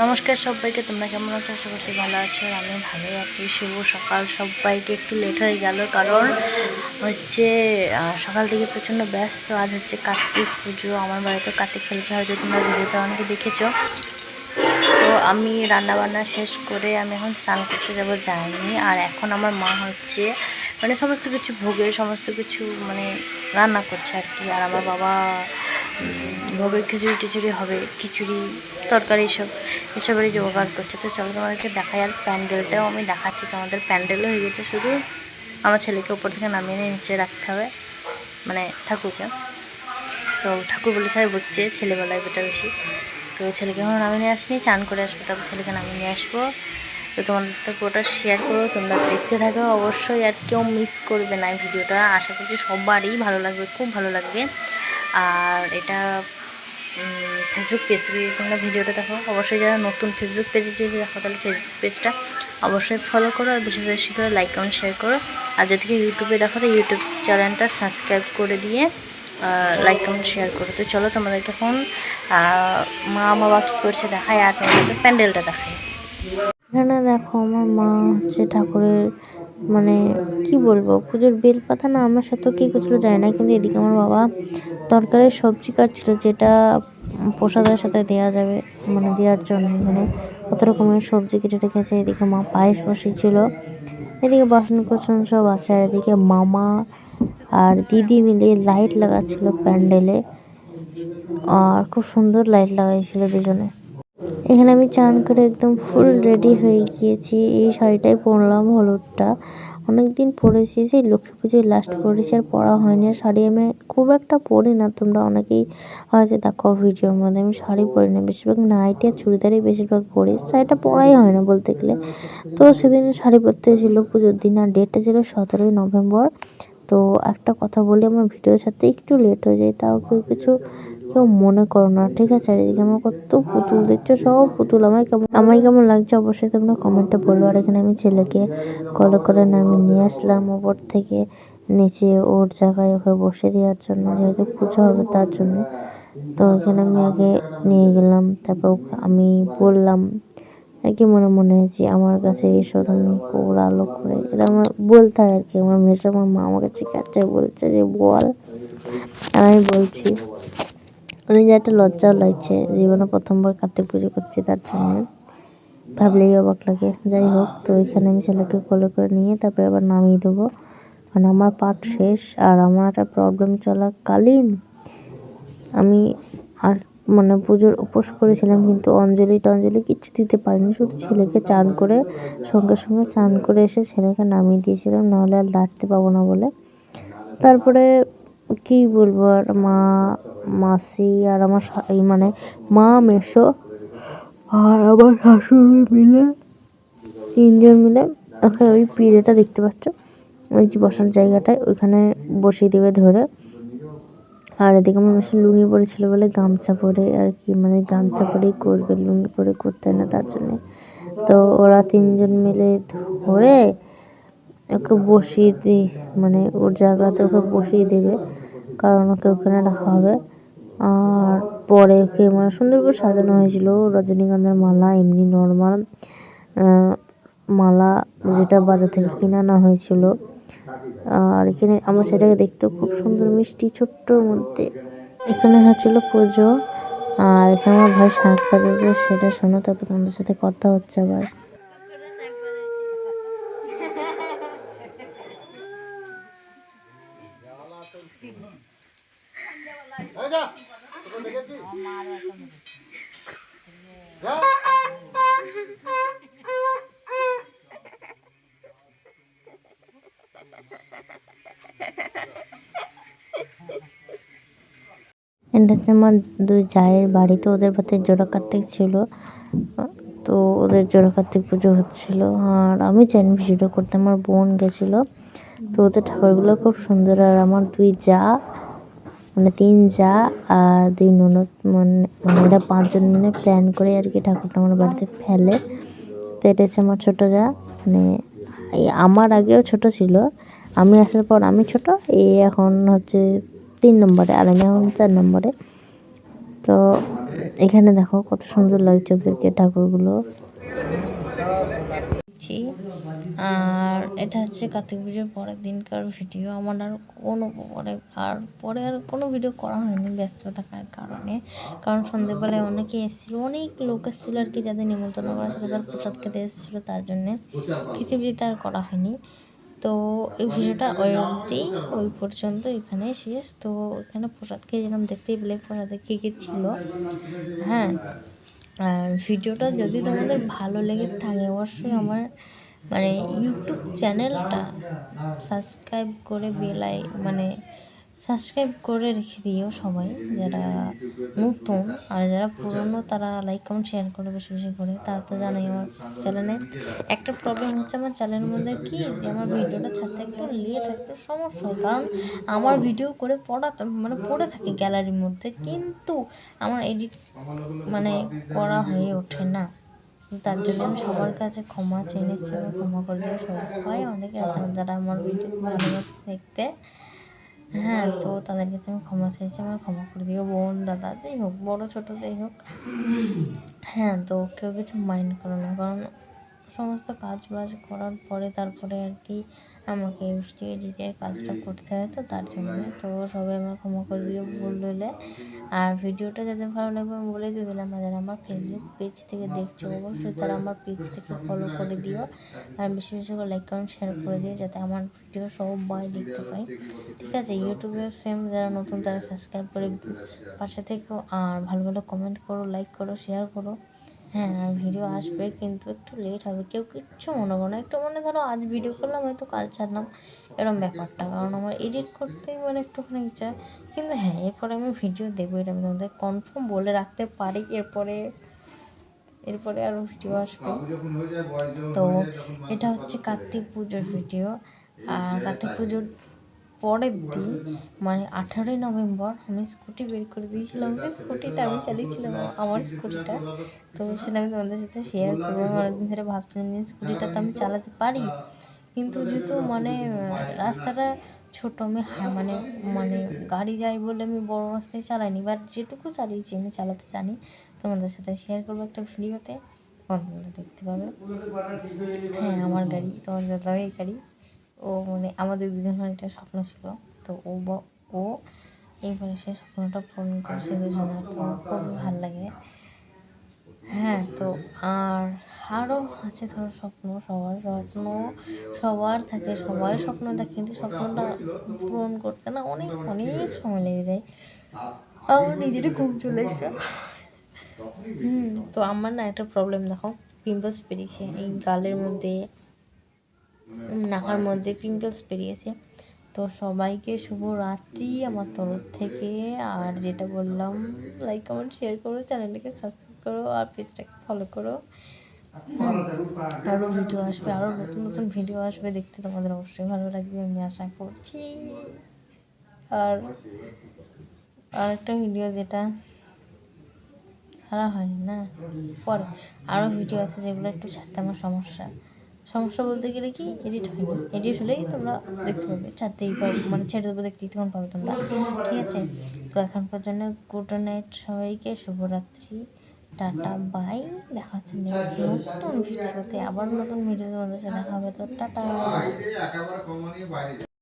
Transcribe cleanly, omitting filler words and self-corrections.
নমস্কার সবাইকে, তোমরা কেমন আছো? আশা করছি ভালো আছো। আর আমি ভালোই আছি। শুভ সকাল সবাইকে। একটু লেট হয়ে গেল কারণ হচ্ছে সকাল থেকে প্রচণ্ড ব্যস্ত। আজ হচ্ছে কার্তিক পুজো, আমার বাড়িতে কার্তিক ফেলেছে, হয়তো তোমরা ভিডিওটা অনেকে দেখেছো। তো আমি রান্নাবান্না শেষ করে আমি এখন স্নান করতে যাবো, যাইনি। আর এখন আমার মা হচ্ছে মানে সমস্ত কিছু ভোগের সমস্ত কিছু মানে রান্না করছে আর কি। আর আমার বাবা ভোগের খিচুড়ি টিচুড়ি হবে, খিচুড়ি তরকারি এসবেরই জোগাড় করছে। তো চলো তোমাদেরকে দেখাই। আর প্যান্ডেলটাও আমি দেখাচ্ছি তোমাদের। প্যান্ডেলও হয়ে গেছে, শুধু আমার ছেলেকে উপর থেকে নামিয়ে নিয়ে নিচে রাখতে হবে, মানে ঠাকুরকে। তো ঠাকুর বলে সবাই বুঝছে, ছেলেবেলায় বেটা বেশি। তো ছেলেকে এখন নামিয়ে নিয়ে আসিনি, চান করে আসবো, তারপর ছেলেকে নামিয়ে নিয়ে আসবো। তো তোমাদের তো পুরোটা শেয়ার করো, তোমরা দেখতে থাকো অবশ্যই। আর কেউ মিস করবে না ভিডিওটা। আশা করছি সবারই ভালো লাগবে, খুব ভালো লাগবে। আর এটা ফেসবুক পেজ থেকে তোমরা ভিডিওটা দেখো অবশ্যই। যারা নতুন ফেসবুক পেজে যদি দেখো তাহলে ফেসবুক পেজটা অবশ্যই ফলো করো, আর বেশি বেশি করে লাইক কমেন্ট শেয়ার করো। আর যদি ইউটিউবে দেখো তো ইউটিউব চ্যানেলটা সাবস্ক্রাইব করে দিয়ে লাইক কমেন্ট শেয়ার করো। তো চলো তোমাদেরকে এখন মা বাবা কী করছে দেখায়, আর তোমাদেরকে প্যান্ডেলটা দেখায়। এখানে দেখো আমার মা হচ্ছে ঠাকুরের মানে কি বলবো, পুজোর বেলপাতা না আমার সাথে কী করছিল যায় না, কিন্তু এদিকে আমার বাবা তরকারির সবজি কাটছিল, যেটা প্রসাদের সাথে দেওয়া যাবে, মানে দেওয়ার জন্য। এখানে কত রকমের সবজি কেটে রেখেছে। এদিকে মা পায়েস বসিয়েছিল, এদিকে বাসন কোসন সব আছে। আর এদিকে মামা আর দিদি মিলে লাইট লাগাচ্ছিল প্যান্ডেলে, আর খুব সুন্দর লাইট লাগাইছিল দুজনে। এখানে আমি চান করে একদম ফুল রেডি হয়ে গিয়েছি। এই শাড়িটাই পরলাম, হলুদটা। অনেকদিন পরেছি, সেই লক্ষ্মী পুজোয় লাস্ট পরেছি, আর পরা হয়নি। আর শাড়ি আমি খুব একটা পরি না, তোমরা অনেকেই হয়তো দেখো ভিডিওর মধ্যে। আমি শাড়ি পরি না, বেশিরভাগ নাইটি আর চুড়িদারই বেশিরভাগ পরি, শাড়িটা পরাই হয় না বলতে গেলে। তো সেদিন শাড়ি পরতে ছিল পুজোর দিন, আর ডেটটা ছিল 17ই নভেম্বর। তো একটা কথা বলি, আমার ভিডিওর সাথে একটু লেট হয়ে যায়, তাও কেউ মনে করো না, ঠিক আছে? আর এদিকে আমার কত পুতুল দেখছো, সব পুতুল। আমায় কেমন লাগছে অবশ্যই তোমরা কমেন্টে বলবো। আর এখানে আমি ছেলেকে কলে করে নামিয়ে নিয়ে আসলাম ওপর থেকে নিচে, ওর জায়গায় ওকে বসে দেওয়ার জন্য, যেহেতু পুজো হবে তার জন্য। তো এখানে আমি আগে নিয়ে গেলাম, তারপর আমি বললাম আর কি মনে মনে যে আমার কাছে এসো তুমি, কোর আলো করে, এটা আমার বলতে হয় আর কি। আমার মেসো আমার মা আমাকে শিখাচ্ছে, বলছে যে বল, আর আমি বলছি। মানে যে একটা লজ্জাও লাগছে, জীবনে প্রথমবার কার্তিক পুজো করছি, তার জন্য ভাবলেই অবাক লাগে। যাই হোক, তো এখানে আমি ছেলেকে কোলে করে নিয়ে তারপরে আবার নামিয়ে দেবো, মানে আমার পাঠ শেষ। আর আমার একটা প্রবলেম চলাকালীন আমি আর মানে পুজোর উপোস করেছিলাম, কিন্তু অঞ্জলি টঞ্জলি কিচ্ছু দিতে পারিনি, শুধু ছেলেকে চান করে সঙ্গে সঙ্গে চান করে এসে ছেলেকে নামিয়ে দিয়েছিলাম, নাহলে আর ডাঁটতে পাবো না বলে। তারপরে কি বলবো, আর মাসি আর আমার মানে মা, মেসো আর আমার শাশুড়ি মিলে, তিনজন মিলে ওকে ওই পিড়েটা দেখতে পাচ্ছ, ওই যে বসার জায়গাটায়, ওইখানে বসিয়ে দেবে ধরে। আর এদিকে আমার মেসো লুঙ্গি পরেছিল বলে গামছা পরে আর কি, মানে গামছা পরেই করবে, লুঙ্গি পরে করতে না, তার জন্যে। তো ওরা তিনজন মিলে ধরে ওকে বসিয়ে দিই, মানে ওর জায়গাতে ওকে বসিয়ে দেবে, কারণ ওকে ওখানে রাখা হবে। আর পরে ওকে মানে সুন্দর করে সাজানো হয়েছিল, রজনীগন্ধার মালা, এমনি নর্মাল মালা যেটা বাজার থেকে কিনে আনা হয়েছিল। আর এখানে আমার সেটাকে দেখতেও খুব সুন্দর, মিষ্টি, ছোট্টর মধ্যে। এখানে হচ্ছিল পুজো, আর এখানে আমার ভাই শাঁখ বাজাচ্ছে, সেটা শোনো, তারপর তোমাদের সাথে কথা হচ্ছে আবার। এটা হচ্ছে আমার দুই জায়ের বাড়ি, তো ওদের বাড়িতে জোড়া কার্তিক ছিল, তো ওদের জোড়া কার্তিক পুজো হচ্ছিলো। আর আমি জানি ভিডিও করতে, আমার বোন গেছিলো। তো ওদের ঠাকুরগুলো খুব সুন্দর। আর আমার দুই যা, মানে তিন যা আর দুই ননদ, মানে এরা পাঁচজন মিলে প্ল্যান করে আর কি ঠাকুরটা আমার বাড়িতে ফেলে। তো এটা হচ্ছে আমার ছোটো যা, মানে আমার আগেও ছোট ছিল, আমি আসার পর আমি ছোট, এখন হচ্ছে 3 নম্বরে, আর আমি এখন 4 নম্বরে। তো এখানে দেখো কত সুন্দর লাগছে ওদেরকে ঠাকুরগুলো। আর এটা হচ্ছে কার্তিক পুজোর পরের দিনকার ভিডিও। আমার আর কোনো ভিডিও করা হয়নি ব্যস্ত থাকার কারণে। কারণ সন্ধ্যেবেলায় অনেকে এসেছিলো, অনেক লোক এসেছিলো আর কি, যাদের নিমন্ত্রণ করা ছিল তার প্রসাদ খেতে এসেছিলো, তার জন্যে খিচুড়িটা আর করা হয়নি। তো এই ভিডিওটা ওই পর্যন্ত এখানে শেষ। তো এখানে প্রসাদ খেয়েছিলাম, দেখতেই পেলে প্রসাদে কী কী ছিল। হ্যাঁ, আর ভিডিওটা যদি তোমাদের ভালো লেগে থাকে অবশ্যই আমার ইউটিউব চ্যানেলটা সাবস্ক্রাইব করে সাবস্ক্রাইব করে রেখে দিও সবাই, যারা নতুন। আর যারা পুরনো তারা লাইক কমেন্ট শেয়ার করে বেশি বেশি করে। তারা তো জানাই আমার চ্যানেলে একটা প্রবলেম হচ্ছে, আমার চ্যানেলের মধ্যে কি যে আমার ভিডিওটা ছাড়তে একটু লেট হয়, একটু সমস্যা হয়। কারণ আমার ভিডিও করে পড়ে থাকে গ্যালারির মধ্যে, কিন্তু আমার এডিট করা হয়ে ওঠে না। তার জন্য আমি সবার কাছে ক্ষমা চেয়ে নিচ্ছি, ক্ষমা করে দিও সবাই। অনেকে আছেন যারা আমার ভিডিও ভালোবাসে দেখতে। হ্যাঁ, তো তাদের কাছে আমি ক্ষমা চাইছি, আমার ক্ষমা করে দিও। বোন, দাদা, যাই হোক, বড়ো ছোটো যাই হোক। হ্যাঁ, তো কেউ কিছু মাইন্ড করো না, কারণ সমস্ত কাজ বাজ করার পরে তারপরে আর কি আমাকে এডিটের কাজটা করতে হয়, তো তার জন্য। তো সবাই আমার ক্ষমা করে দিও ভুল হলে। আর ভিডিওটা যাদের ভালো লাগবে আমি বলে দিয়ে দিলাম, যারা আমার ফেসবুক পেজ থেকে দেখছো অবশ্যই তারা আমার পেজটাকে ফলো করে দিও। আর বেশি বেশি করে লাইক কমেন্ট শেয়ার করে দিও, যাতে আমার ভিডিও সবাই দেখতে পাই। ঠিক আছে, ইউটিউবে সেম, যারা নতুন তারা সাবস্ক্রাইব করে পাশে থেকেও। আর ভালো ভালো কমেন্ট করো, লাইক করো, শেয়ার করো। হ্যাঁ, আর ভিডিও আসবে কিন্তু একটু লেট হবে। কেউ কিচ্ছু মনে করো না, একটু ধরো আজ ভিডিও করলাম, হয়তো কাল ছাড়লাম, এরকম ব্যাপারটা। কারণ আমার এডিট করতেই একটুখানি ইচ্ছা। কিন্তু হ্যাঁ, এরপরে আমি ভিডিও দেবো, এটা আমি তোমাদের কনফার্ম বলে রাখতে পারি। এরপরে আরও ভিডিও আসবে। তো এটা হচ্ছে কার্তিক পুজোর ভিডিও। আর কার্তিক পুজোর পরের দিন 18ই নভেম্বর আমি স্কুটি বের করে দিয়েছিলাম। স্কুটিটা আমি চালিয়েছিলাম, আমার স্কুটিটা। তো সেটা আমি তোমাদের সাথে শেয়ার করবো। আমি অনেকদিন ধরে ভাবছিলাম যে স্কুটিটা তো আমি চালাতে পারি, কিন্তু যেহেতু রাস্তাটা ছোট, আমি গাড়ি যাই বলে আমি বড় রাস্তায় চালাইনি, বাট যেটুকু চালিয়েছি আমি চালাতে জানি। তোমাদের সাথে শেয়ার করবো একটা ভিডিওতে, তোমরা দেখতে পাবে। হ্যাঁ, আমার গাড়ি, তোমাদের দাদাভাইয়ের গাড়ি। ও আমাদের দুজনের একটা স্বপ্ন ছিল, তো ও এইবারে সে স্বপ্নটা পূরণ করছে দুজনের, তো খুবই ভালো লাগে। হ্যাঁ, তো আরও আছে ধরো সবার থাকে, সবাই স্বপ্ন দেখে, কিন্তু স্বপ্নটা পূরণ করতে না অনেক অনেক সময় লেগে যায়। আমার নিজেরই ঘুম চলে এসছে। তো আমার একটা প্রবলেম দেখো, পিম্পলস বেরিয়েছে এই গালের মধ্যে, নাকার মধ্যে পিম্পলস বেরিয়েছে। তো সবাইকে শুভ রাত্রি আমার তরফ থেকে। আর যেটা বললাম, লাইক কমেন্ট শেয়ার করো, চ্যানেলটাকে সাবস্ক্রাইব করো, আর পেজটাকে ফলো করো। আরও ভিডিও আসবে, আরও নতুন নতুন ভিডিও আসবে, দেখতে তোমাদের অবশ্যই ভালো লাগবে আমি আশা করছি। আর আরেকটা ভিডিও যেটা ছাড়া হয়নি না, পরে আরও ভিডিও আছে যেগুলো একটু ছাড়তে আমার সমস্যা বলতে গেলে কি, এডিট হয়নি। এডিট হলেই তোমরা দেখতে পাবে, ছাড়তেই পারবে, ছেড়ে দেবো, দেখতেই তখন পাবে তোমরা। ঠিক আছে, তো এখন পর্যন্ত গুড নাইট সবাইকে, শুভরাত্রি, টাটা, বাই। দেখা হচ্ছে নেক্সট নতুন ভিডিওতে, আবার নতুন ভিডিওতে তোমাদের সাথে দেখা হবে। তো টাটা।